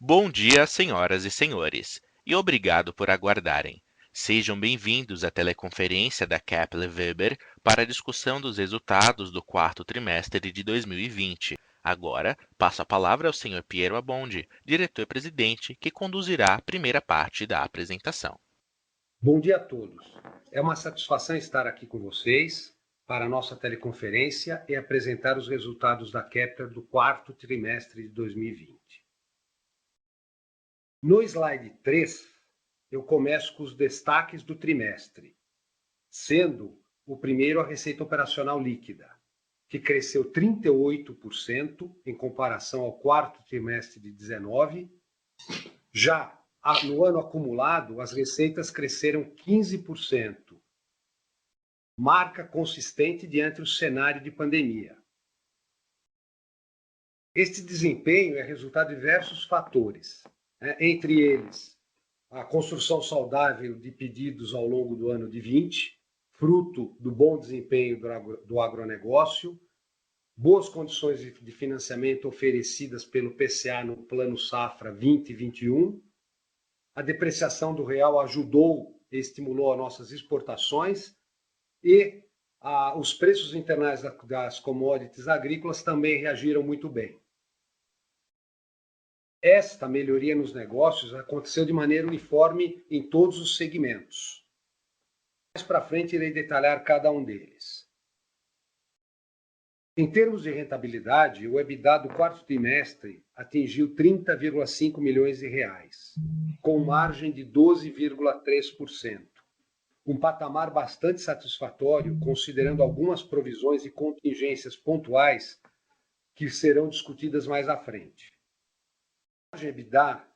Bom dia, senhoras e senhores, e obrigado por aguardarem. Sejam bem-vindos à teleconferência da Kepler Weber para a discussão dos resultados do quarto trimestre de 2020. Agora, passo a palavra ao Sr. Piero Abbondi, diretor-presidente, que conduzirá a primeira parte da apresentação. Bom dia a todos. É uma satisfação estar aqui com vocês para a nossa teleconferência e apresentar os resultados da Kepler do quarto trimestre de 2020. No slide 3, eu começo com os destaques do trimestre, sendo o primeiro a receita operacional líquida, que cresceu 38% em comparação ao quarto trimestre de 19. Já no ano acumulado, as receitas cresceram 15%, marca consistente diante do cenário de pandemia. Este desempenho é resultado de diversos fatores, entre eles a construção saudável de pedidos ao longo do ano de 20, fruto do bom desempenho do agronegócio, boas condições de financiamento oferecidas pelo PCA no Plano Safra 2021, a depreciação do real ajudou e estimulou as nossas exportações e os preços internais das commodities agrícolas também reagiram muito bem. Esta melhoria nos negócios aconteceu de maneira uniforme em todos os segmentos. Mais para frente irei detalhar cada um deles. Em termos de rentabilidade, o EBITDA do quarto trimestre atingiu 30,5 milhões de reais, com margem de 12,3%. Um patamar bastante satisfatório, considerando algumas provisões e contingências pontuais que serão discutidas mais à frente. A margem EBITDA,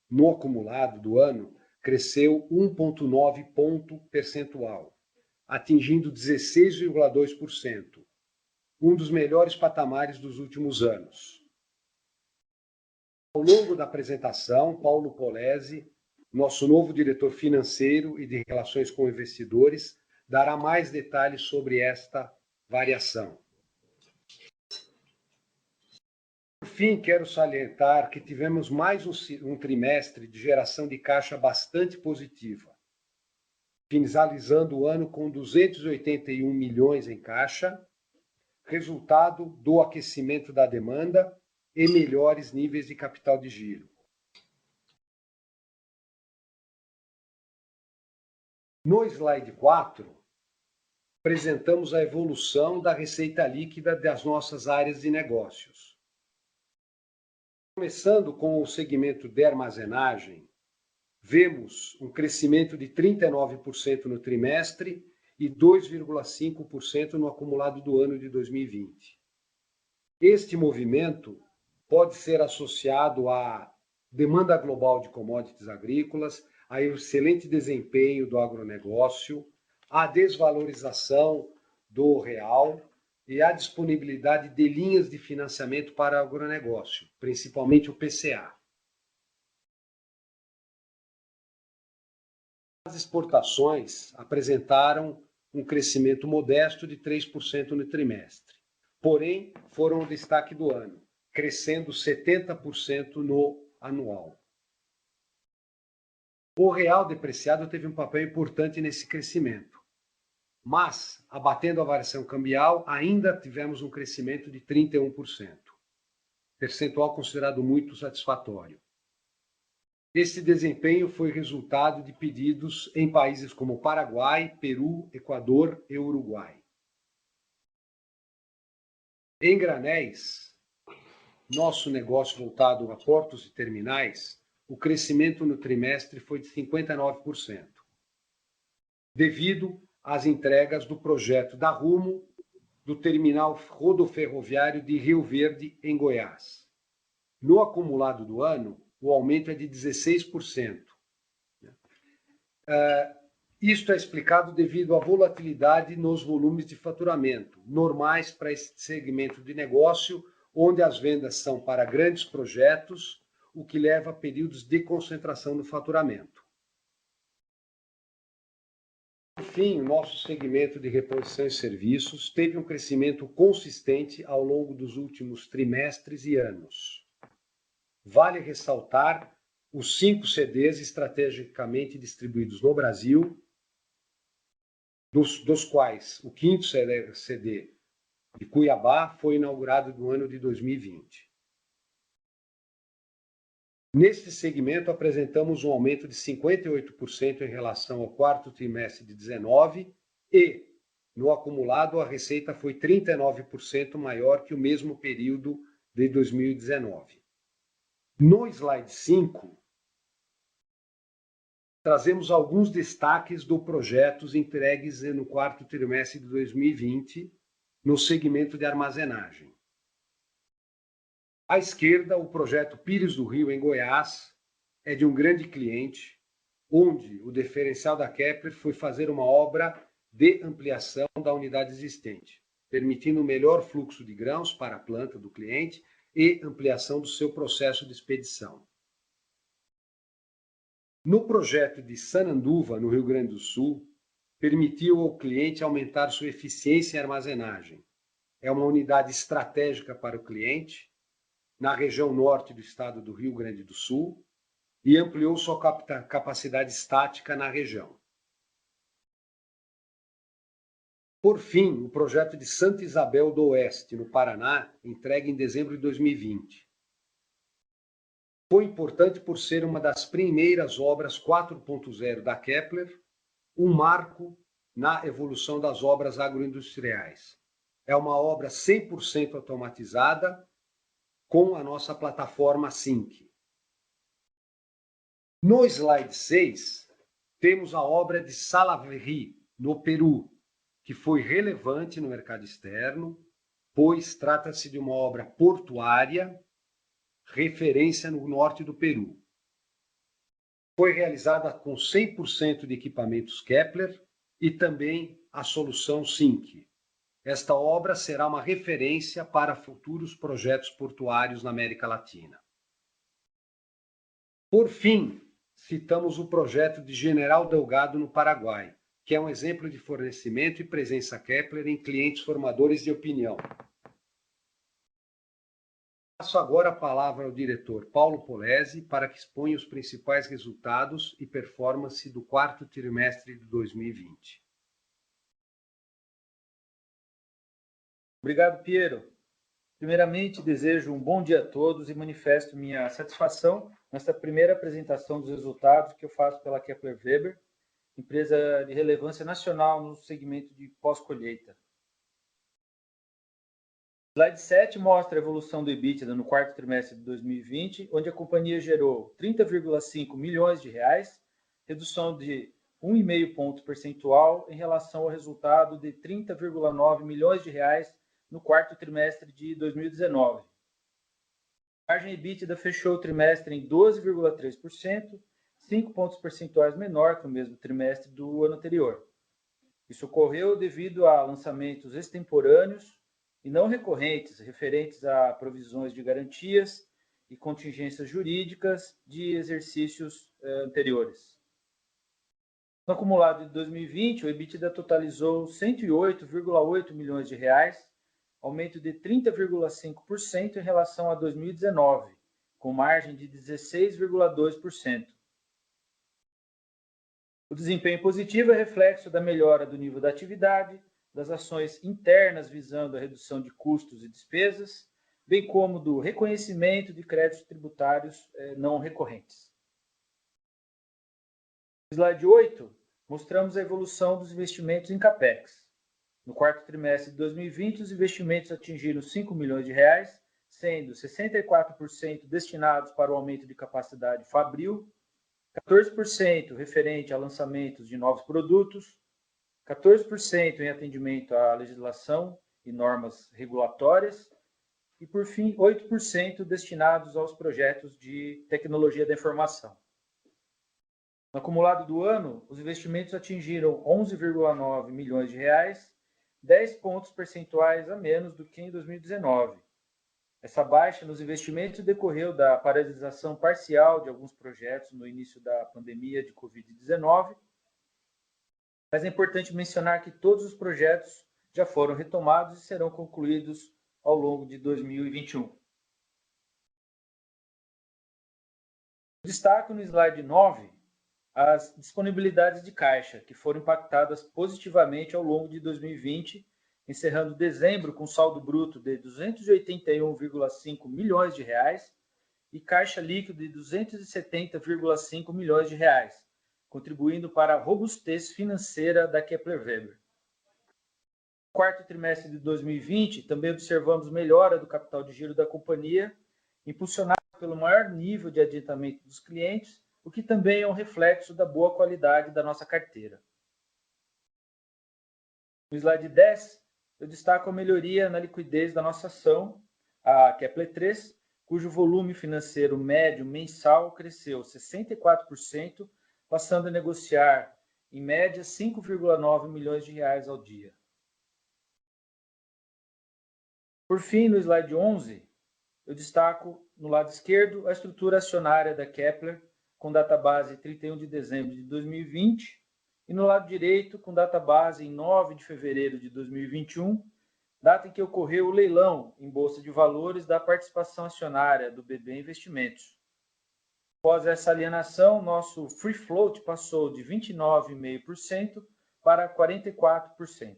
no acumulado do ano, cresceu 1,9 ponto percentual, atingindo 16,2%, um dos melhores patamares dos últimos anos. Ao longo da apresentação, Paulo Polezi, nosso novo diretor financeiro e de relações com investidores, dará mais detalhes sobre esta variação. Por fim, quero salientar que tivemos mais um trimestre de geração de caixa bastante positiva, finalizando o ano com 281 milhões em caixa, resultado do aquecimento da demanda e melhores níveis de capital de giro. No slide 4, apresentamos a evolução da receita líquida das nossas áreas de negócios. Começando com o segmento de armazenagem, vemos um crescimento de 39% no trimestre e 2,5% no acumulado do ano de 2020. Este movimento pode ser associado à demanda global de commodities agrícolas, ao excelente desempenho do agronegócio, à desvalorização do real e à disponibilidade de linhas de financiamento para o agronegócio, principalmente o PCA. As exportações apresentaram um crescimento modesto de 3% no trimestre, porém foram o destaque do ano, crescendo 70% no anual. O real depreciado teve um papel importante nesse crescimento, mas, abatendo a variação cambial, ainda tivemos um crescimento de 31%, percentual considerado muito satisfatório. Esse desempenho foi resultado de pedidos em países como Paraguai, Peru, Equador e Uruguai. Em granéis, nosso negócio voltado a portos e terminais, o crescimento no trimestre foi de 59%, devido às entregas do projeto da Rumo do terminal rodoferroviário de Rio Verde, em Goiás. No acumulado do ano, o aumento é de 16%. Isto é explicado devido à volatilidade nos volumes de faturamento, normais para esse segmento de negócio, onde as vendas são para grandes projetos, o que leva a períodos de concentração no faturamento. Por fim, o nosso segmento de reposição e serviços teve um crescimento consistente ao longo dos últimos trimestres e anos. vale ressaltar os 5 CDs estrategicamente distribuídos no Brasil, dos quais o 5º CD de Cuiabá foi inaugurado no ano de 2020. Neste segmento, apresentamos um aumento de 58% em relação ao quarto trimestre de 2019 e, no acumulado, a receita foi 39% maior que o mesmo período de 2019. No slide 5, trazemos alguns destaques dos projetos entregues no quarto trimestre de 2020 no segmento de armazenagem. À esquerda, o projeto Pires do Rio, em Goiás, é de um grande cliente, onde o diferencial da Kepler foi fazer uma obra de ampliação da unidade existente, permitindo um melhor fluxo de grãos para a planta do cliente e ampliação do seu processo de expedição. No projeto de Sananduva, no Rio Grande do Sul, permitiu ao cliente aumentar sua eficiência em armazenagem. É uma unidade estratégica para o cliente, na região norte do estado do Rio Grande do Sul, e ampliou sua capacidade estática na região. Por fim, o projeto de Santa Isabel do Oeste, no Paraná, entregue em dezembro de 2020. Foi importante por ser uma das primeiras obras 4.0 da Kepler, um marco na evolução das obras agroindustriais. É uma obra 100% automatizada com a nossa plataforma Sync. No slide 6, temos a obra de Salaverry, no Peru, que foi relevante no mercado externo, pois trata-se de uma obra portuária, referência no norte do Peru. Foi realizada com 100% de equipamentos Kepler e também a solução Sync. Esta obra será uma referência para futuros projetos portuários na América Latina. Por fim, citamos o projeto de General Delgado, no Paraguai, que é um exemplo de fornecimento e presença Kepler em clientes formadores de opinião. Passo agora a palavra ao diretor Paulo Polezi para que exponha os principais resultados e performance do quarto trimestre de 2020. Obrigado, Piero. Primeiramente, desejo um bom dia a todos e manifesto minha satisfação nesta primeira apresentação dos resultados que eu faço pela Kepler Weber, empresa de relevância nacional no segmento de pós-colheita. O slide 7 mostra a evolução do EBITDA no quarto trimestre de 2020, onde a companhia gerou 30,5 milhões de reais, redução de 1,5 ponto percentual em relação ao resultado de 30,9 milhões de reais no quarto trimestre de 2019. A margem EBITDA fechou o trimestre em 12,3%, 5 pontos percentuais menor que o mesmo trimestre do ano anterior. Isso ocorreu devido a lançamentos extemporâneos e não recorrentes, referentes a provisões de garantias e contingências jurídicas de exercícios anteriores. No acumulado de 2020, o EBITDA totalizou 108,8 milhões de reais, aumento de 30,5% em relação a 2019, com margem de 16,2%. O desempenho positivo é reflexo da melhora do nível da atividade, das ações internas visando a redução de custos e despesas, bem como do reconhecimento de créditos tributários não recorrentes. No slide 8, mostramos a evolução dos investimentos em CAPEX. No quarto trimestre de 2020, os investimentos atingiram 5 milhões de reais, sendo 64% destinados para o aumento de capacidade fabril, 14% referente a lançamentos de novos produtos, 14% em atendimento à legislação e normas regulatórias e, por fim, 8% destinados aos projetos de tecnologia da informação. No acumulado do ano, os investimentos atingiram 11,9 milhões de reais, 10 pontos percentuais a menos do que em 2019. Essa baixa nos investimentos decorreu da paralisação parcial de alguns projetos no início da pandemia de Covid-19, mas é importante mencionar que todos os projetos já foram retomados e serão concluídos ao longo de 2021. Destaco no slide 9 as disponibilidades de caixa, que foram impactadas positivamente ao longo de 2020, encerrando dezembro com saldo bruto de R$ 281,5 milhões e caixa líquido de R$ 270,5 milhões, contribuindo para a robustez financeira da Kepler Weber. No quarto trimestre de 2020, também observamos melhora do capital de giro da companhia, impulsionado pelo maior nível de adiantamento dos clientes, o que também é um reflexo da boa qualidade da nossa carteira. No slide 10, eu destaco a melhoria na liquidez da nossa ação, a Kepler 3, cujo volume financeiro médio mensal cresceu 64%, passando a negociar, em média, R$ 5,9 milhões ao dia. Por fim, no slide 11, eu destaco, no lado esquerdo, a estrutura acionária da Kepler, com database 31 de dezembro de 2020, e no lado direito, com database em 9 de fevereiro de 2021, data em que ocorreu o leilão em Bolsa de Valores da participação acionária do BB Investimentos. Após essa alienação, nosso free float passou de 29,5% para 44%.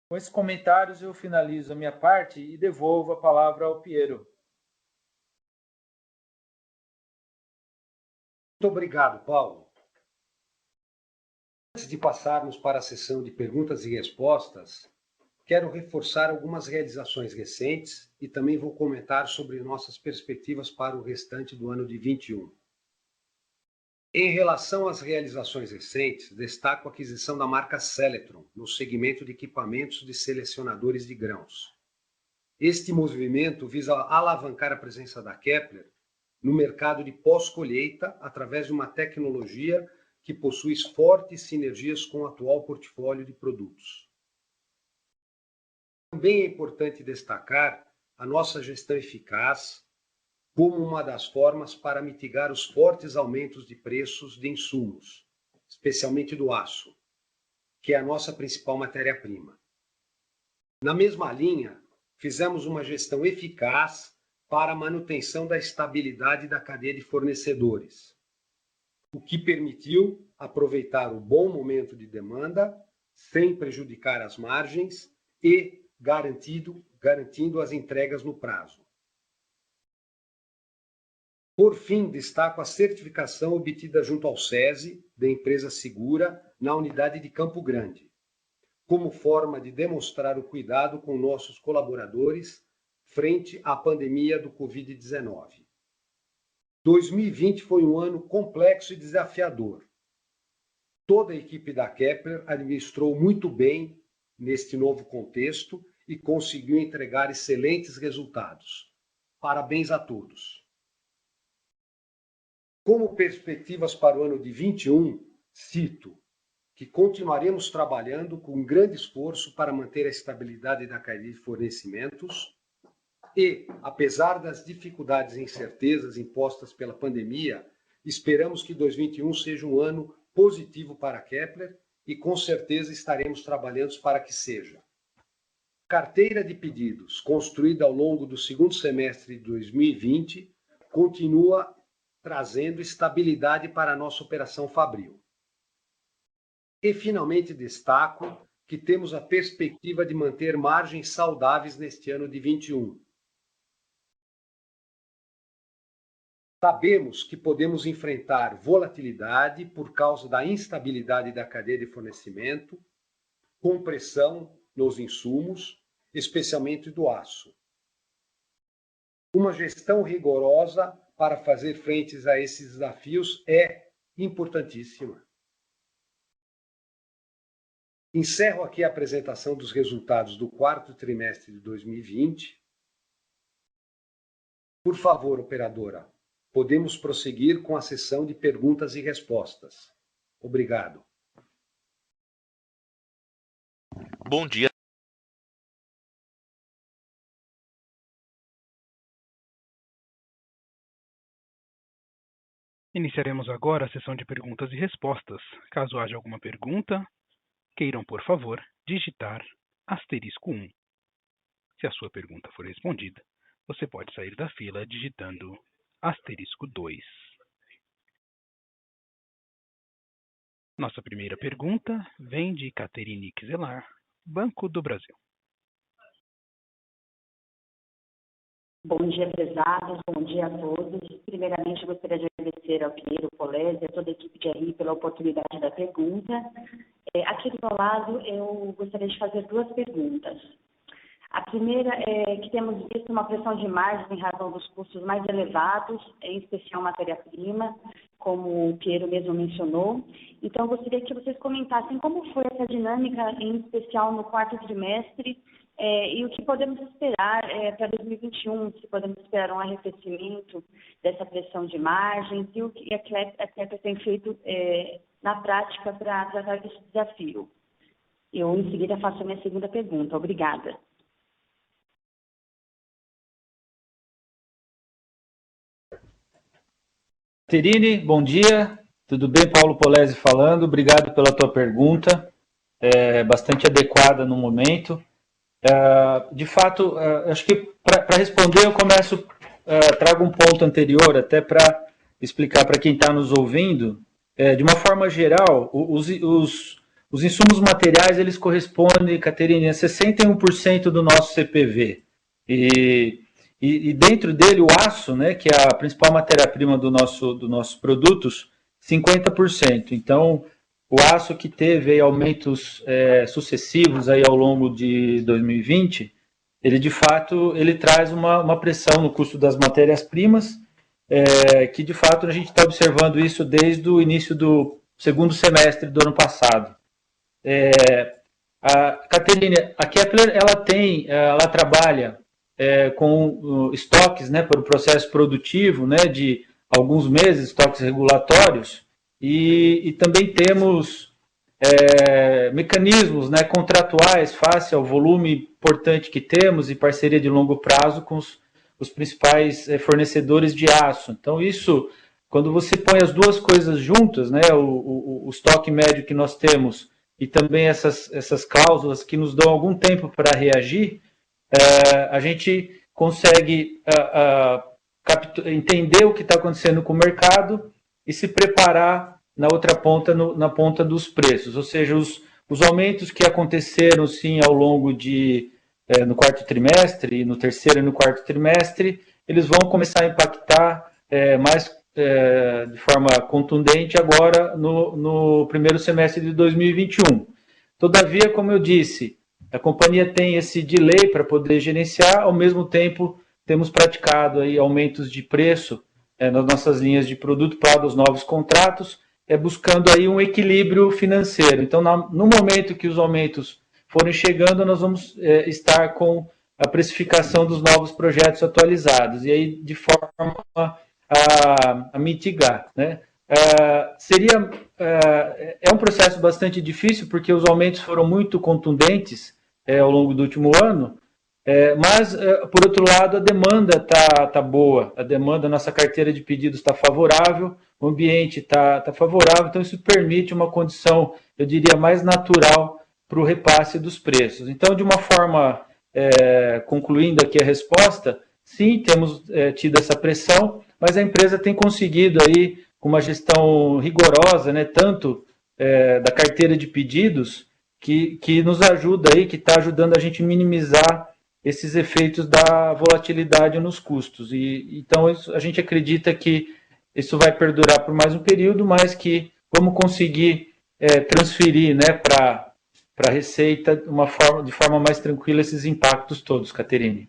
Com esses comentários, eu finalizo a minha parte e devolvo a palavra ao Piero. Muito obrigado, Paulo. Antes de passarmos para a sessão de perguntas e respostas, quero reforçar algumas realizações recentes e também vou comentar sobre nossas perspectivas para o restante do ano de 2021. Em relação às realizações recentes, destaco a aquisição da marca Seletron, no segmento de equipamentos de selecionadores de grãos. Este movimento visa alavancar a presença da Kepler no mercado de pós-colheita através de uma tecnologia que possui fortes sinergias com o atual portfólio de produtos. Também é importante destacar a nossa gestão eficaz como uma das formas para mitigar os fortes aumentos de preços de insumos, especialmente do aço, que é a nossa principal matéria-prima. Na mesma linha, fizemos uma gestão eficaz para a manutenção da estabilidade da cadeia de fornecedores, o que permitiu aproveitar o bom momento de demanda sem prejudicar as margens e garantindo as entregas no prazo. Por fim, destaco a certificação obtida junto ao SESI, da empresa Segura, na unidade de Campo Grande, como forma de demonstrar o cuidado com nossos colaboradores frente à pandemia do Covid-19. 2020 foi um ano complexo e desafiador. Toda a equipe da Kepler administrou muito bem neste novo contexto e conseguiu entregar excelentes resultados. Parabéns a todos. Como perspectivas para o ano de 2021, cito que continuaremos trabalhando com grande esforço para manter a estabilidade da cadeia de fornecimentos e, apesar das dificuldades e incertezas impostas pela pandemia, esperamos que 2021 seja um ano positivo para a Kepler e com certeza estaremos trabalhando para que seja. A carteira de pedidos construída ao longo do segundo semestre de 2020 continua trazendo estabilidade para a nossa operação fabril. E, finalmente, destaco que temos a perspectiva de manter margens saudáveis neste ano de 2021. Sabemos que podemos enfrentar volatilidade por causa da instabilidade da cadeia de fornecimento, com pressão nos insumos, especialmente do aço. Uma gestão rigorosa para fazer frente a esses desafios é importantíssima. Encerro aqui a apresentação dos resultados do quarto trimestre de 2020. Por favor, operadora, podemos prosseguir com a sessão de perguntas e respostas. Obrigado. Bom dia. Iniciaremos agora a sessão de perguntas e respostas. Caso haja alguma pergunta, queiram, por favor, digitar *1. Se a sua pergunta for respondida, você pode sair da fila digitando *2. Nossa primeira pergunta vem de Caterine Kzelar, Banco do Brasil. Bom dia, prezados. Bom dia a todos. Primeiramente, eu gostaria de agradecer ao Piero Polese e a toda a equipe de RI pela oportunidade da pergunta. Aqui do meu lado, eu gostaria de fazer duas perguntas. A primeira é que temos visto uma pressão de margem em razão dos custos mais elevados, em especial matéria-prima, como o Piero mesmo mencionou. Então, eu gostaria que vocês comentassem como foi essa dinâmica, em especial no quarto trimestre, e o que podemos esperar para 2021, se podemos esperar um arrefecimento dessa pressão de margens e o que a CLEP tem feito na prática para tratar desse desafio. Eu, em seguida, faço a minha segunda pergunta. Obrigada. Caterine, bom dia. Tudo bem? Paulo Polese falando. Obrigado pela tua pergunta. Bastante adequada no momento. De fato, acho que para responder eu trago um ponto anterior até para explicar para quem está nos ouvindo. De uma forma geral, os insumos materiais eles correspondem, Caterine, a 61% do nosso CPV. E dentro dele o aço, né, que é a principal matéria-prima dos nossos produtos, 50%. Então, o aço que teve aí aumentos sucessivos aí ao longo de 2020, ele de fato ele traz uma pressão no custo das matérias-primas, que de fato a gente está observando isso desde o início do segundo semestre do ano passado. Caterine, a Kepler ela trabalha com estoques, né, para o processo produtivo, né, de alguns meses, estoques regulatórios, e também temos mecanismos, né, contratuais face ao volume importante que temos e parceria de longo prazo com os principais fornecedores de aço. Então, isso, quando você põe as duas coisas juntas, né, o estoque médio que nós temos e também essas cláusulas que nos dão algum tempo para reagir, a gente consegue entender o que está acontecendo com o mercado e se preparar na outra ponta, na ponta dos preços. Ou seja, os aumentos que aconteceram, sim, ao longo no quarto trimestre, no terceiro e no quarto trimestre, eles vão começar a impactar mais de forma contundente agora no primeiro semestre de 2021. Todavia, como eu disse, a companhia tem esse delay para poder gerenciar, ao mesmo tempo temos praticado aí aumentos de preço nas nossas linhas de produto para os novos contratos, buscando aí um equilíbrio financeiro. Então, no momento que os aumentos forem chegando, nós vamos estar com a precificação dos novos projetos atualizados, e aí de forma a mitigar, né? É um processo bastante difícil, porque os aumentos foram muito contundentes ao longo do último ano, mas, por outro lado, a demanda está boa, a demanda, nossa carteira de pedidos está favorável, o ambiente está favorável, então isso permite uma condição, eu diria, mais natural para o repasse dos preços. Então, de uma forma, concluindo aqui a resposta, sim, temos tido essa pressão, mas a empresa tem conseguido aí, com uma gestão rigorosa, né, tanto da carteira de pedidos, que nos ajuda aí, que está ajudando a gente minimizar esses efeitos da volatilidade nos custos. Então, a gente acredita que isso vai perdurar por mais um período, mas que vamos conseguir transferir, né, para a receita de forma mais tranquila esses impactos todos, Caterine.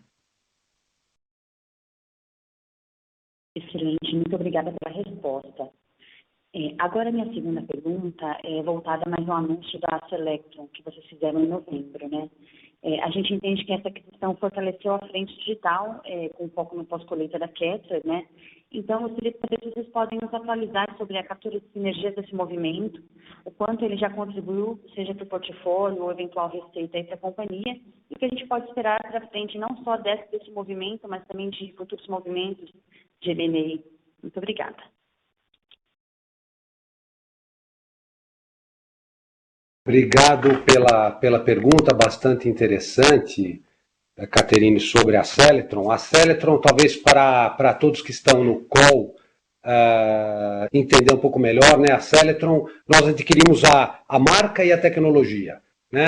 Excelente, muito obrigada pela resposta. Agora, minha segunda pergunta é voltada mais ao anúncio da Selectron, que vocês fizeram em novembro, né? A gente entende que essa questão fortaleceu a frente digital, com foco no pós-colheita da Kepler, né? Então, eu gostaria de saber se vocês podem nos atualizar sobre a captura de sinergias desse movimento, o quanto ele já contribuiu, seja para o portfólio ou eventual receita para a companhia, e o que a gente pode esperar para frente, não só desse movimento, mas também de futuros movimentos de M&A. Muito obrigada. Obrigado pela pergunta, bastante interessante. Caterine, sobre a Seletron. A Seletron, talvez para todos que estão no call entender um pouco melhor, né? A Seletron, nós adquirimos a marca e a tecnologia, né?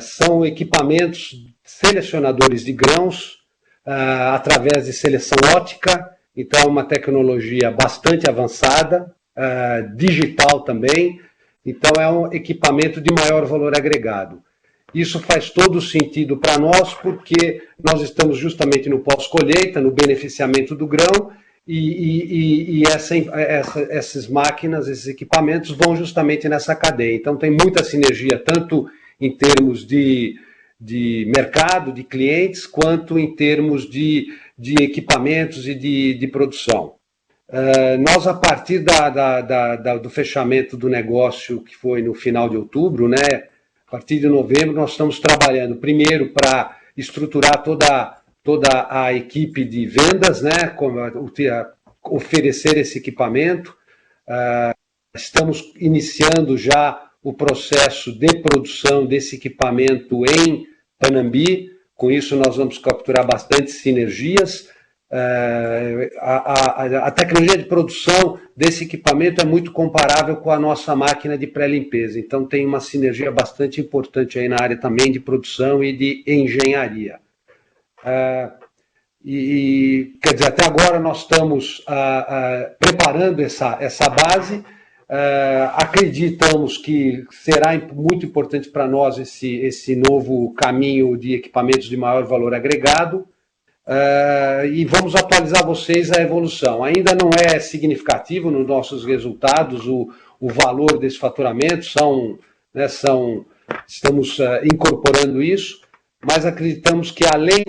São equipamentos selecionadores de grãos através de seleção óptica, então é uma tecnologia bastante avançada, digital também, então é um equipamento de maior valor agregado. Isso faz todo sentido para nós, porque nós estamos justamente no pós-colheita, no beneficiamento do grão, e essas máquinas, esses equipamentos vão justamente nessa cadeia. Então tem muita sinergia, tanto em termos de mercado, de clientes, quanto em termos de equipamentos e de produção. Nós, a partir do fechamento do negócio, que foi no final de outubro, né, a partir de novembro, nós estamos trabalhando primeiro para estruturar toda a equipe de vendas, né, oferecer esse equipamento. Estamos iniciando já o processo de produção desse equipamento em Panambi. Com isso, nós vamos capturar bastante sinergias. A tecnologia de produção desse equipamento é muito comparável com a nossa máquina de pré-limpeza, então tem uma sinergia bastante importante aí na área também de produção e de engenharia. Quer dizer, até agora nós estamos preparando essa base. Acreditamos que será muito importante para nós esse novo caminho de equipamentos de maior valor agregado. E vamos atualizar vocês a evolução. Ainda não é significativo nos nossos resultados o valor desse faturamento, estamos incorporando isso, mas acreditamos que além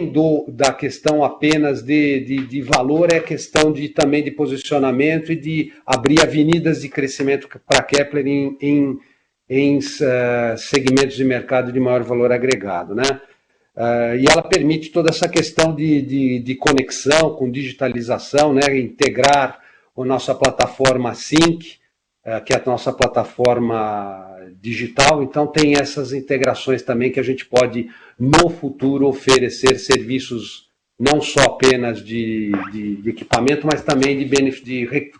da questão apenas de valor, é questão também de posicionamento e de abrir avenidas de crescimento para a Kepler em segmentos de mercado de maior valor agregado, né? E ela permite toda essa questão de conexão com digitalização, né? Integrar a nossa plataforma Sync, que é a nossa plataforma digital. Então tem essas integrações também que a gente pode, no futuro, oferecer serviços não só apenas de equipamento, mas também de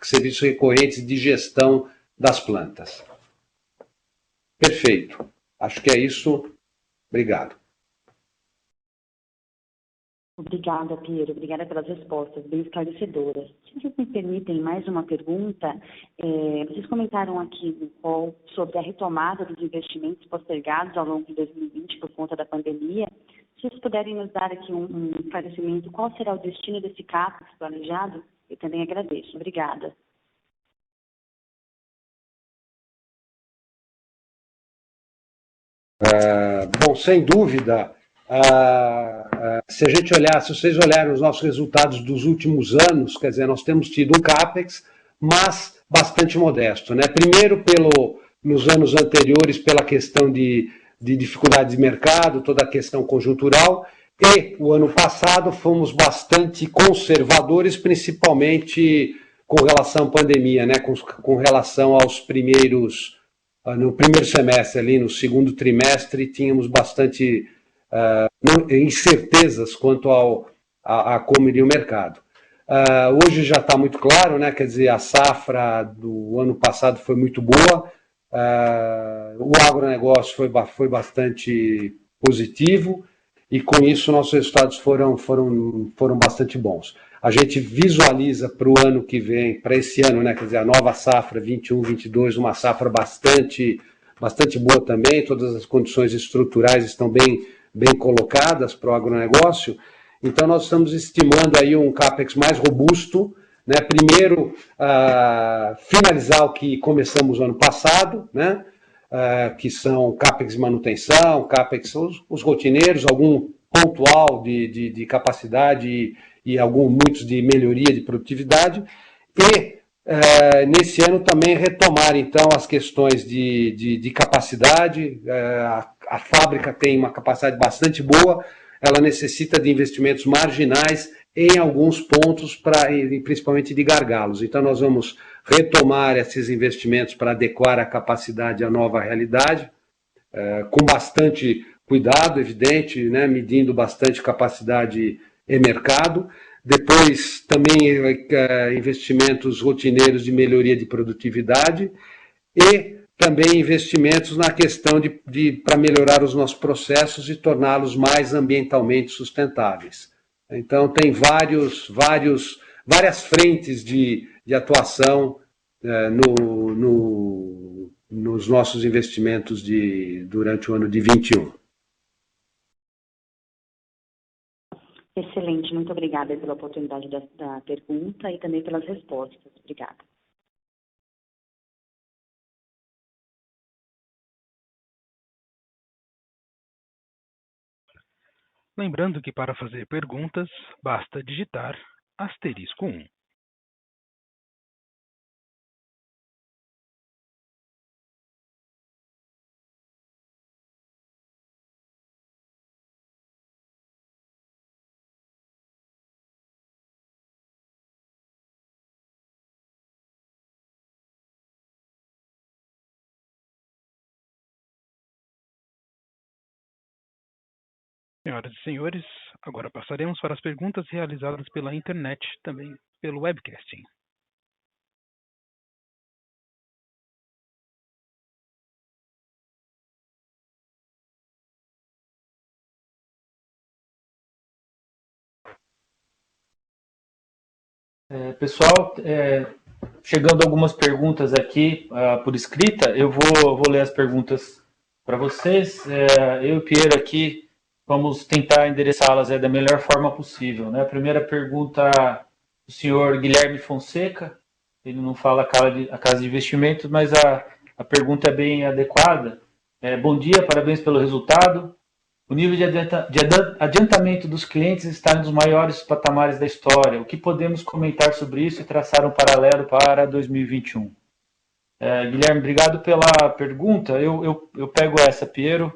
serviços recorrentes de gestão das plantas. Perfeito. Acho que é isso. Obrigado. Obrigada, Piero. Obrigada pelas respostas, bem esclarecedoras. Se vocês me permitem mais uma pergunta, vocês comentaram aqui no call sobre a retomada dos investimentos postergados ao longo de 2020 por conta da pandemia. Se vocês puderem nos dar aqui um esclarecimento, qual será o destino desse CAPEX planejado? Eu também agradeço. Obrigada. Bom, sem dúvida, se vocês olharem os nossos resultados dos últimos anos, quer dizer, nós temos tido um CAPEX, mas bastante modesto, né? Primeiro, nos anos anteriores, pela questão de dificuldade de mercado, toda a questão conjuntural, e o ano passado fomos bastante conservadores, principalmente com relação à pandemia, né? Com relação aos no primeiro semestre, ali no segundo trimestre, tínhamos bastante incertezas quanto a como iria o mercado. Hoje já está muito claro, né? Quer dizer, a safra do ano passado foi muito boa, o agronegócio foi bastante positivo, e com isso nossos resultados foram bastante bons. A gente visualiza para o ano que vem, para esse ano, né? Quer dizer, a nova safra 21-22, uma safra bastante boa também, todas as condições estruturais estão bem colocadas para o agronegócio. Então nós estamos estimando aí um CAPEX mais robusto, né? Primeiro, finalizar o que começamos ano passado, né? Que são CAPEX de manutenção, CAPEX, os rotineiros, algum pontual de capacidade e muitos de melhoria de produtividade, e nesse ano também retomar então as questões de capacidade. A fábrica tem uma capacidade bastante boa, ela necessita de investimentos marginais em alguns pontos, principalmente de gargalos. Então nós vamos retomar esses investimentos para adequar a capacidade à nova realidade, com bastante cuidado, evidente, né, medindo bastante capacidade e mercado. Depois, também investimentos rotineiros de melhoria de produtividade e também investimentos na questão para melhorar os nossos processos e torná-los mais ambientalmente sustentáveis. Então, tem várias frentes de atuação nos nossos investimentos durante o ano de 21. Excelente, muito obrigada pela oportunidade da pergunta e também pelas respostas. Obrigada. Lembrando que para fazer perguntas, basta digitar *1. Senhoras e senhores, agora passaremos para as perguntas realizadas pela internet, também pelo webcasting. Pessoal, chegando algumas perguntas aqui por escrita, eu vou ler as perguntas para vocês. Eu e o Piero aqui vamos tentar endereçá-las da melhor forma possível, né? A primeira pergunta do senhor Guilherme Fonseca, ele não fala a casa de investimentos, mas a pergunta é bem adequada. Bom dia, parabéns pelo resultado. O nível de adiantamento dos clientes está nos maiores patamares da história. O que podemos comentar sobre isso e traçar um paralelo para 2021? Guilherme, obrigado pela pergunta. Eu pego essa, Piero.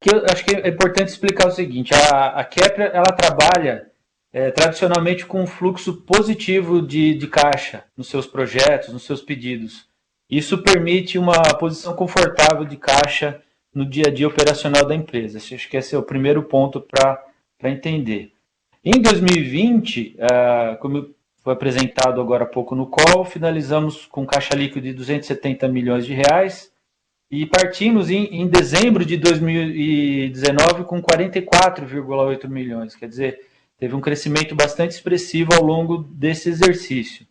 Que eu acho que é importante explicar o seguinte: a Kepler ela trabalha tradicionalmente com um fluxo positivo de caixa nos seus projetos, nos seus pedidos. Isso permite uma posição confortável de caixa no dia a dia operacional da empresa. Acho que esse é o primeiro ponto para entender. Em 2020, como foi apresentado agora há pouco no call, finalizamos com caixa líquido de 270 milhões de reais e partimos em dezembro de 2019 com 44,8 milhões. Quer dizer, teve um crescimento bastante expressivo ao longo desse exercício.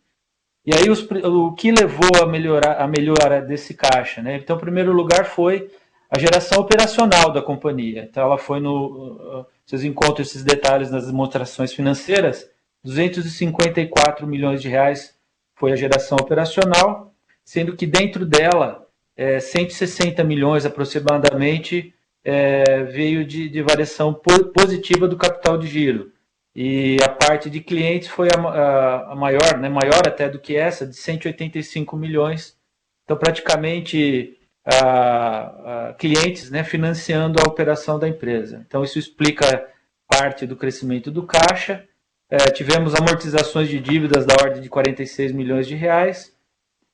E aí o que levou a melhora desse caixa, né? Então, em primeiro lugar, foi a geração operacional da companhia. Então, ela foi vocês encontram esses detalhes nas demonstrações financeiras, 254 milhões de reais foi a geração operacional, sendo que dentro dela, 160 milhões aproximadamente veio de variação positiva do capital de giro. E a parte de clientes foi a maior, né, maior até do que essa, de 185 milhões. Então, praticamente, clientes, né, financiando a operação da empresa. Então, isso explica parte do crescimento do caixa. Tivemos amortizações de dívidas da ordem de 46 milhões de reais.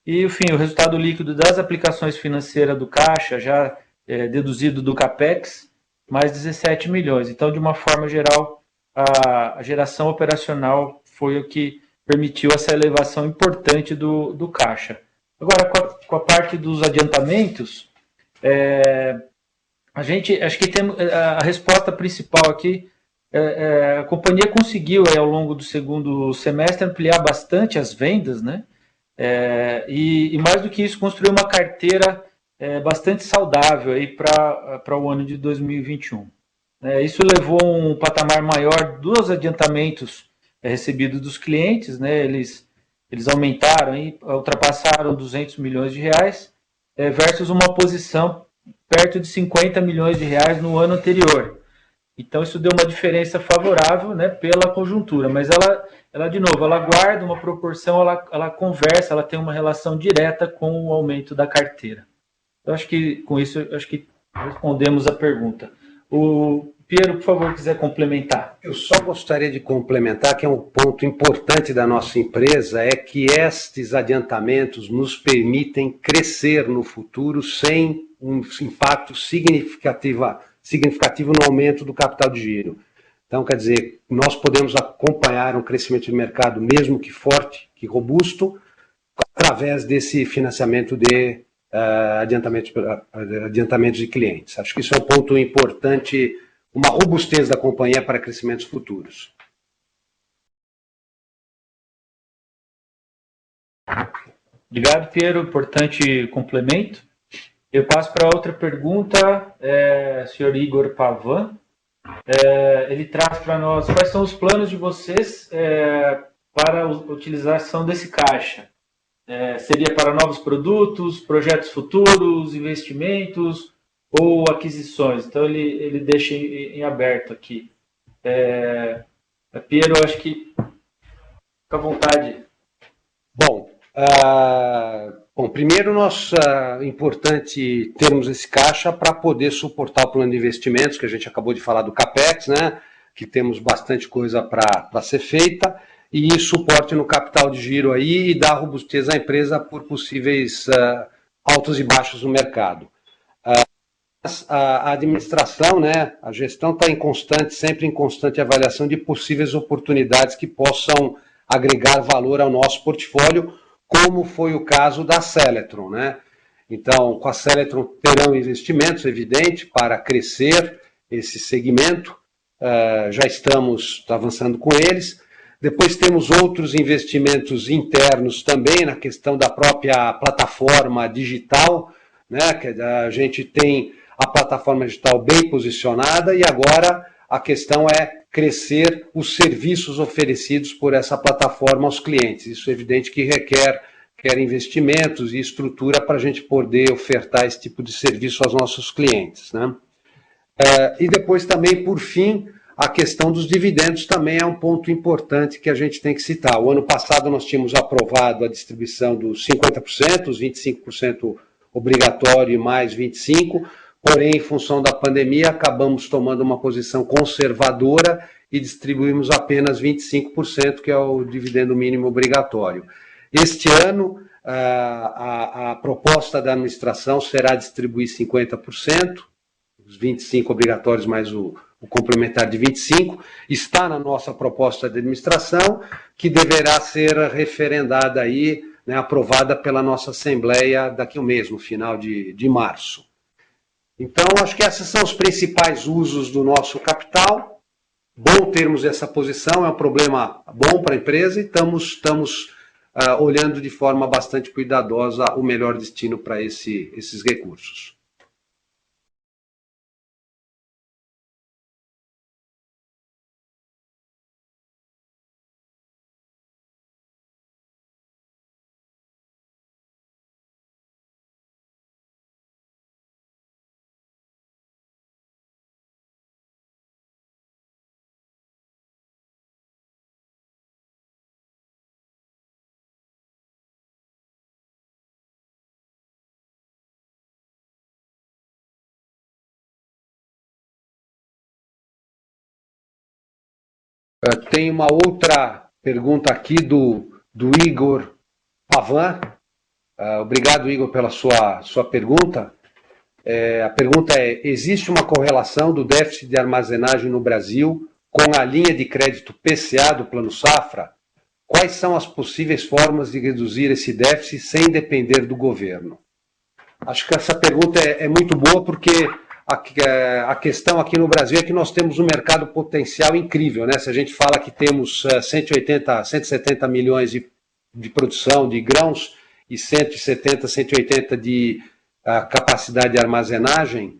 E, enfim, o resultado líquido das aplicações financeiras do caixa, já deduzido do CAPEX, mais 17 milhões. Então, de uma forma geral, a geração operacional foi o que permitiu essa elevação importante do caixa. Agora, com a parte dos adiantamentos, acho que tem a resposta principal aqui. A companhia conseguiu, ao longo do segundo semestre, ampliar bastante as vendas, né? E mais do que isso, construir uma carteira bastante saudável para o ano de 2021. Isso levou a um patamar maior dos adiantamentos recebidos dos clientes, né? Eles aumentaram e ultrapassaram 200 milhões de reais, versus uma posição perto de 50 milhões de reais no ano anterior. Então, isso deu uma diferença favorável, né, pela conjuntura, mas ela, de novo, ela guarda uma proporção, ela conversa, ela tem uma relação direta com o aumento da carteira. Então, acho que com isso, acho que respondemos a pergunta. O Piero, por favor, quiser complementar. Eu só gostaria de complementar que é um ponto importante da nossa empresa, é que estes adiantamentos nos permitem crescer no futuro sem um impacto significativo no aumento do capital de giro. Então, quer dizer, nós podemos acompanhar um crescimento de mercado, mesmo que forte, que robusto, através desse financiamento de adiantamentos de clientes. Acho que isso é um ponto importante, uma robustez da companhia para crescimentos futuros. Obrigado, Piero. Importante complemento. Eu passo para outra pergunta, senhor Igor Pavan. Ele traz para nós quais são os planos de vocês para a utilização desse caixa. Seria para novos produtos, projetos futuros, investimentos ou aquisições? Então, ele deixa em aberto aqui. Piero, acho que fica à vontade. Bom, primeiro é importante termos esse caixa para poder suportar o plano de investimentos, que a gente acabou de falar do CAPEX, né, que temos bastante coisa para ser feita, e suporte no capital de giro aí e dar robustez à empresa por possíveis altos e baixos no mercado. A administração, né, a gestão está sempre em constante avaliação de possíveis oportunidades que possam agregar valor ao nosso portfólio, como foi o caso da Seletron, né? Então, com a Seletron terão investimentos, evidente, para crescer esse segmento, já estamos avançando com eles. Depois temos outros investimentos internos também na questão da própria plataforma digital, né? Que a gente tem a plataforma digital bem posicionada e agora a questão é crescer os serviços oferecidos por essa plataforma aos clientes. Isso é evidente que requer investimentos e estrutura para a gente poder ofertar esse tipo de serviço aos nossos clientes, né? E depois também, por fim, a questão dos dividendos também é um ponto importante que a gente tem que citar. O ano passado nós tínhamos aprovado a distribuição dos 50%, os 25% obrigatório e mais 25%, porém, em função da pandemia, acabamos tomando uma posição conservadora e distribuímos apenas 25%, que é o dividendo mínimo obrigatório. Este ano, a proposta da administração será distribuir 50%, os 25% obrigatórios mais o complementar de 25%, está na nossa proposta de administração, que deverá ser referendada aí, né, aprovada pela nossa Assembleia daqui a um mês, no final de março. Então, acho que esses são os principais usos do nosso capital. Bom termos essa posição, é um problema bom para a empresa e estamos olhando de forma bastante cuidadosa o melhor destino para esses recursos. Tem uma outra pergunta aqui do Igor Pavan. Obrigado, Igor, pela sua pergunta. A pergunta é: existe uma correlação do déficit de armazenagem no Brasil com a linha de crédito PCA do Plano Safra? Quais são as possíveis formas de reduzir esse déficit sem depender do governo? Acho que essa pergunta é muito boa porque a questão aqui no Brasil é que nós temos um mercado potencial incrível, né? Se a gente fala que temos 170 milhões de produção de grãos e 170, 180 de capacidade de armazenagem,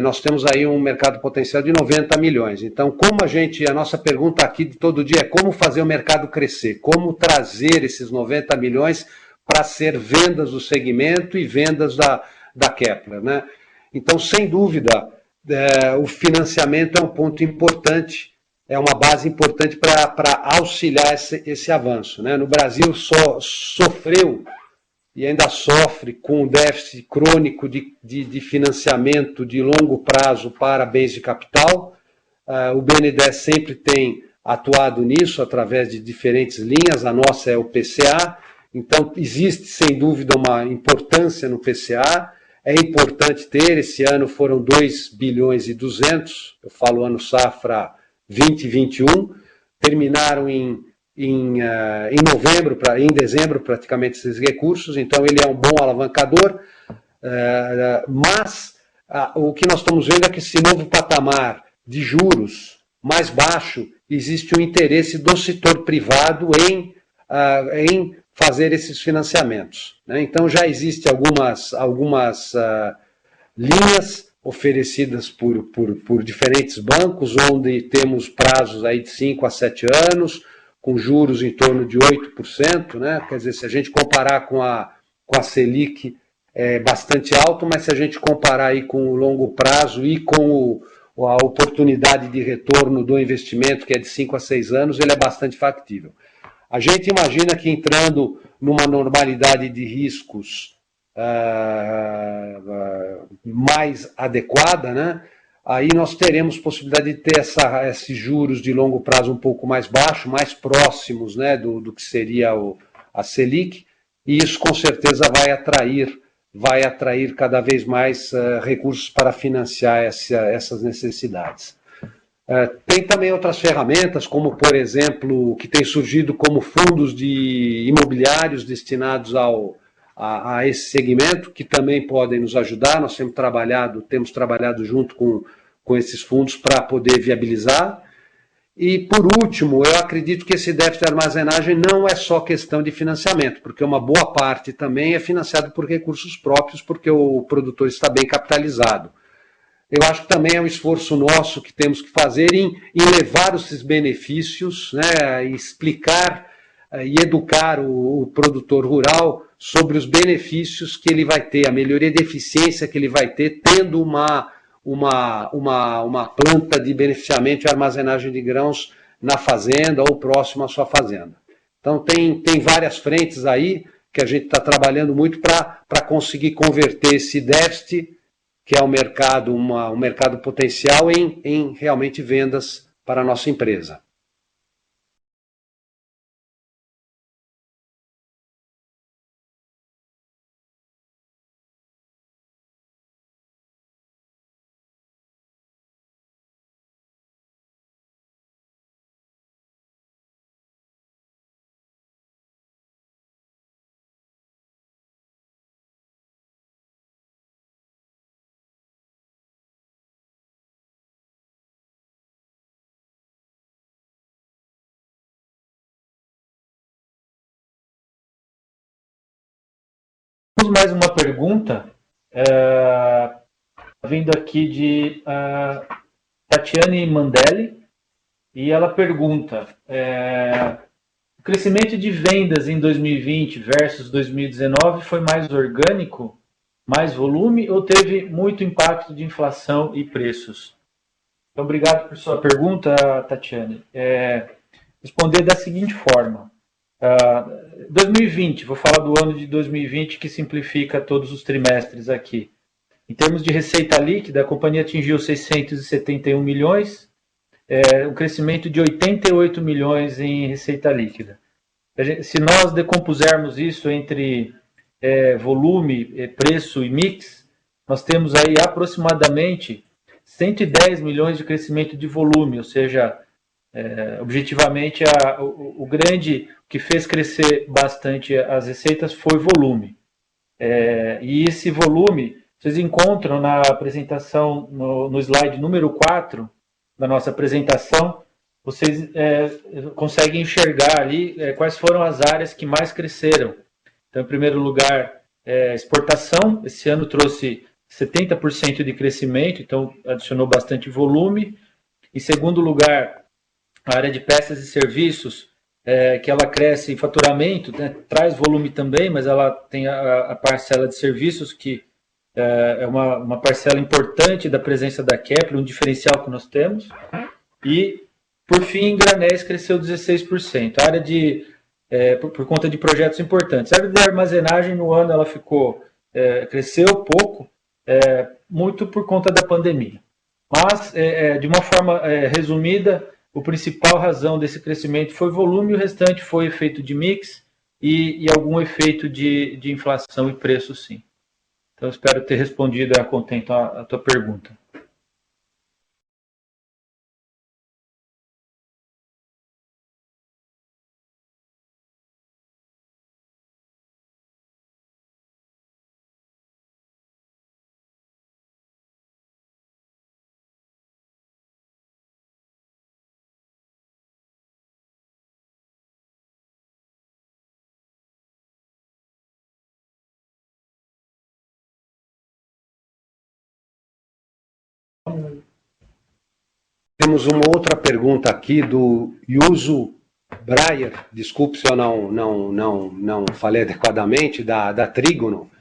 nós temos aí um mercado potencial de 90 milhões. Então, a nossa pergunta aqui de todo dia é como fazer o mercado crescer, como trazer esses 90 milhões para ser vendas do segmento e vendas da Kepler, né? Então, sem dúvida, o financiamento é um ponto importante, é uma base importante para auxiliar esse avanço, né? No Brasil sofreu e ainda sofre com um déficit crônico de financiamento de longo prazo para bens de capital, O BNDES sempre tem atuado nisso através de diferentes linhas, a nossa é o PCA, então existe sem dúvida uma importância no PCA, é importante ter, esse ano foram 2 bilhões e 200, eu falo ano safra 2021, terminaram em dezembro praticamente esses recursos, então ele é um bom alavancador, mas o que nós estamos vendo é que esse novo patamar de juros mais baixo, existe um interesse do setor privado em fazer esses financiamentos, né? Então já existem algumas linhas oferecidas por diferentes bancos, onde temos prazos aí de 5 a 7 anos, com juros em torno de 8%, né? Quer dizer, se a gente comparar com a Selic, é bastante alto, mas se a gente comparar aí com o longo prazo e com a oportunidade de retorno do investimento, que é de 5 a 6 anos, ele é bastante factível. A gente imagina que entrando numa normalidade de riscos mais adequada, né, aí nós teremos possibilidade de ter esses juros de longo prazo um pouco mais baixos, mais próximos, né, do que seria a Selic, e isso com certeza vai atrair cada vez mais recursos para financiar essas necessidades. Tem também outras ferramentas, como, por exemplo, que tem surgido como fundos imobiliários destinados a esse segmento, que também podem nos ajudar. Nós temos trabalhado junto com esses fundos para poder viabilizar. E, por último, eu acredito que esse déficit de armazenagem não é só questão de financiamento, porque uma boa parte também é financiado por recursos próprios, porque o produtor está bem capitalizado. Eu acho que também é um esforço nosso que temos que fazer em levar esses benefícios, né, explicar e educar o produtor rural sobre os benefícios que ele vai ter, a melhoria de eficiência que ele vai ter, tendo uma planta de beneficiamento e armazenagem de grãos na fazenda ou próximo à sua fazenda. Então tem várias frentes aí que a gente está trabalhando muito para conseguir converter esse déficit, que é um mercado potencial, em realmente vendas para a nossa empresa. Temos mais uma pergunta, vindo aqui de Tatiane Mandelli, e ela pergunta: o crescimento de vendas em 2020 versus 2019 foi mais orgânico, mais volume, ou teve muito impacto de inflação e preços? Então, obrigado por sua pergunta, Tatiane. Responder da seguinte forma: 2020, vou falar do ano de 2020, que simplifica todos os trimestres aqui. Em termos de receita líquida, a companhia atingiu 671 milhões, um crescimento de 88 milhões em receita líquida. Se nós decompusermos isso entre volume, preço e mix, nós temos aí aproximadamente 110 milhões de crescimento de volume, ou seja, objetivamente o grande que fez crescer bastante as receitas foi volume. E esse volume, vocês encontram na apresentação, no slide número 4 da nossa apresentação, vocês conseguem enxergar ali quais foram as áreas que mais cresceram. Então, em primeiro lugar, exportação. Esse ano trouxe 70% de crescimento, então adicionou bastante volume. Em segundo lugar, a área de peças e serviços, que ela cresce em faturamento, né, traz volume também, mas ela tem a parcela de serviços, que é uma parcela importante da presença da Kepler, um diferencial que nós temos. E, por fim, granéis cresceu 16%. A área por conta de projetos importantes. A área de armazenagem no ano ela cresceu pouco, muito por conta da pandemia. Mas, de uma forma resumida, a principal razão desse crescimento foi volume e o restante foi efeito de mix e algum efeito de inflação e preço, sim. Então, espero ter respondido a contento a tua pergunta. Temos uma outra pergunta aqui do Yuzo Breyer, desculpe se eu não falei adequadamente, da Trígono.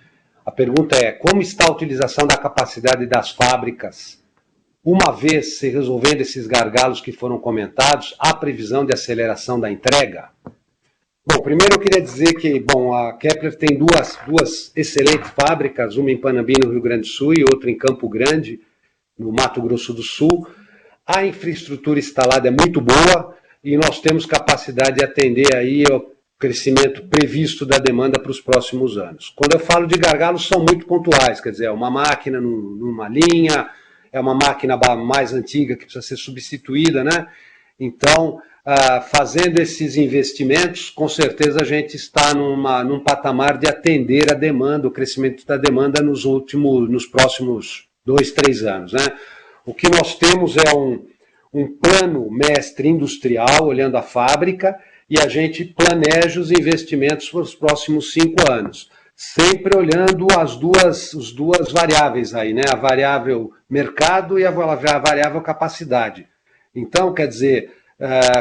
A pergunta é: como está a utilização da capacidade das fábricas? Uma vez se resolvendo esses gargalos que foram comentados, há previsão de aceleração da entrega? Bom, primeiro eu queria dizer que a Kepler tem duas excelentes fábricas, uma em Panambi, no Rio Grande do Sul, e outra em Campo Grande, no Mato Grosso do Sul. A infraestrutura instalada é muito boa e nós temos capacidade de atender aí o crescimento previsto da demanda para os próximos anos. Quando eu falo de gargalos, são muito pontuais, quer dizer, é uma máquina numa linha, é uma máquina mais antiga que precisa ser substituída, né? Então, fazendo esses investimentos, com certeza a gente está num patamar de atender a demanda, o crescimento da demanda nos próximos 2-3 anos, né? O que nós temos é um plano mestre industrial, olhando a fábrica, e a gente planeja os investimentos para os próximos 5 anos. Sempre olhando as duas variáveis aí, né? A variável mercado e a variável capacidade. Então, quer dizer,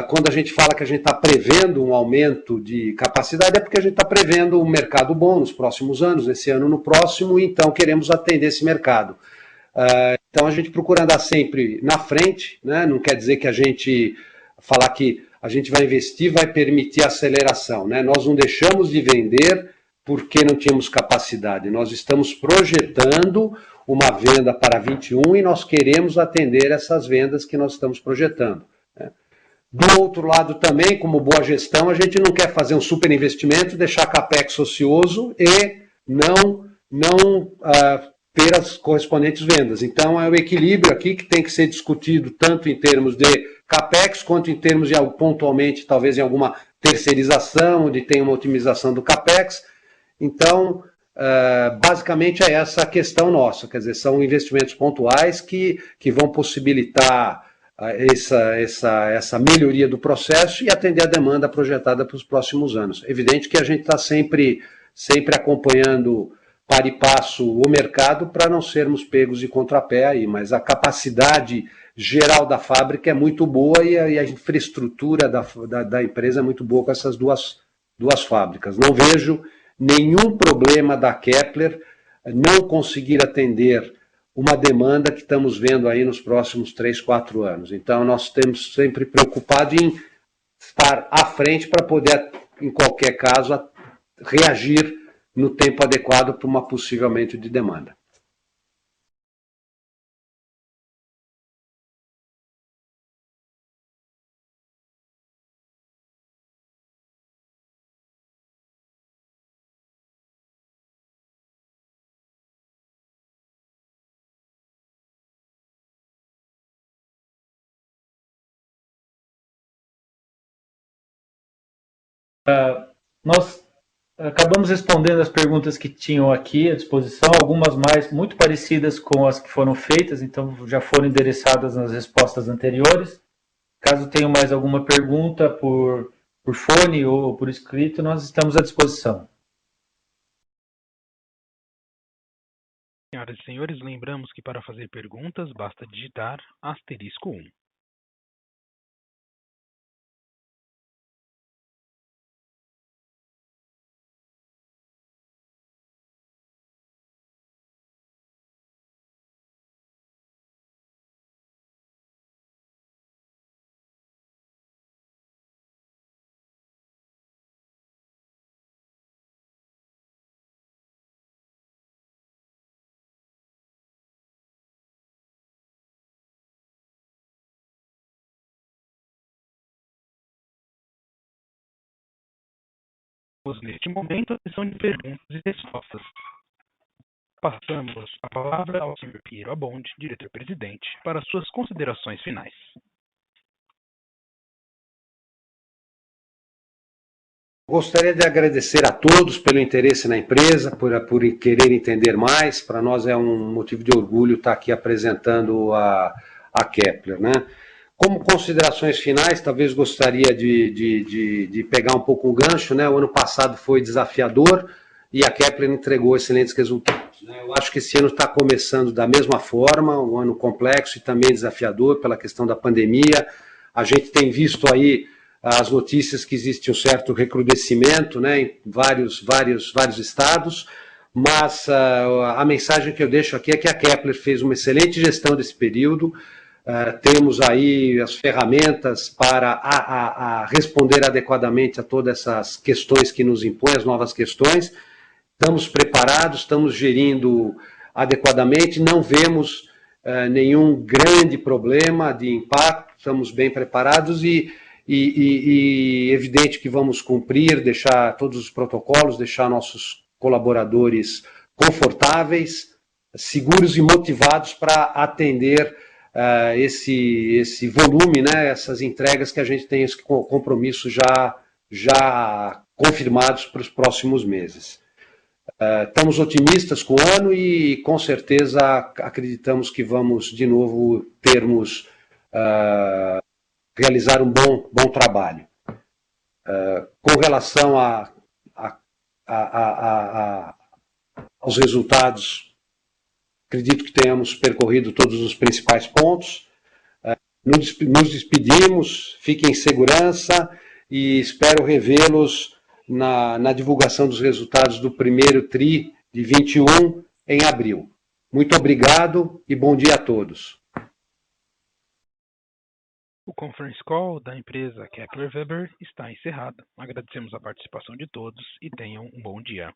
quando a gente fala que a gente está prevendo um aumento de capacidade, é porque a gente está prevendo um mercado bom nos próximos anos, esse ano no próximo, e então queremos atender esse mercado. Então a gente procura andar sempre na frente, né? Não quer dizer que a gente falar que a gente vai investir vai permitir aceleração, né? Nós não deixamos de vender porque não tínhamos capacidade, nós estamos projetando uma venda para 21 e nós queremos atender essas vendas que nós estamos projetando, né? Do outro lado também, como boa gestão, a gente não quer fazer um super investimento, deixar capex ocioso e não ter as correspondentes vendas. Então é o equilíbrio aqui que tem que ser discutido tanto em termos de capex quanto em termos de pontualmente, talvez em alguma terceirização, onde tem uma otimização do capex. Então, basicamente é essa a questão nossa, quer dizer, são investimentos pontuais que vão possibilitar essa melhoria do processo e atender a demanda projetada para os próximos anos. Evidente que a gente está sempre acompanhando para e passo o mercado para não sermos pegos de contrapé aí, mas a capacidade geral da fábrica é muito boa e a infraestrutura da empresa é muito boa com essas duas fábricas. Não vejo nenhum problema da Kepler não conseguir atender uma demanda que estamos vendo aí nos próximos 3-4 anos. Então, nós temos sempre preocupado em estar à frente para poder, em qualquer caso, reagir no tempo adequado para uma possível aumento de demanda. Nós acabamos respondendo as perguntas que tinham aqui à disposição, algumas mais muito parecidas com as que foram feitas, então já foram endereçadas nas respostas anteriores. Caso tenham mais alguma pergunta por fone ou por escrito, nós estamos à disposição. Senhoras e senhores, lembramos que para fazer perguntas basta digitar *1. Neste momento, a sessão de perguntas e respostas. Passamos a palavra ao Sr. Piero Abonde, diretor-presidente, para suas considerações finais. Gostaria de agradecer a todos pelo interesse na empresa, por querer entender mais. Para nós é um motivo de orgulho estar aqui apresentando a Kepler, né? Como considerações finais, talvez gostaria de pegar um pouco o gancho, né? O ano passado foi desafiador e a Kepler entregou excelentes resultados, né? Eu acho que esse ano está começando da mesma forma, um ano complexo e também desafiador pela questão da pandemia. A gente tem visto aí as notícias que existe um certo recrudescimento, né, em vários estados, mas a mensagem que eu deixo aqui é que a Kepler fez uma excelente gestão desse período. Temos aí as ferramentas para responder adequadamente a todas essas questões que nos impõem, as novas questões. Estamos preparados, estamos gerindo adequadamente, não vemos nenhum grande problema de impacto, estamos bem preparados e evidente que vamos cumprir, deixar todos os protocolos, deixar nossos colaboradores confortáveis, seguros e motivados para atender esse volume, né, essas entregas que a gente tem, esse compromisso já confirmados para os próximos meses. Estamos otimistas com o ano e com certeza acreditamos que vamos de novo realizar um bom trabalho. Com relação aos resultados, acredito que tenhamos percorrido todos os principais pontos. Nos despedimos, fiquem em segurança e espero revê-los na divulgação dos resultados do primeiro TRI de 21 em abril. Muito obrigado e bom dia a todos. O conference call da empresa Kepler Weber está encerrado. Agradecemos a participação de todos e tenham um bom dia.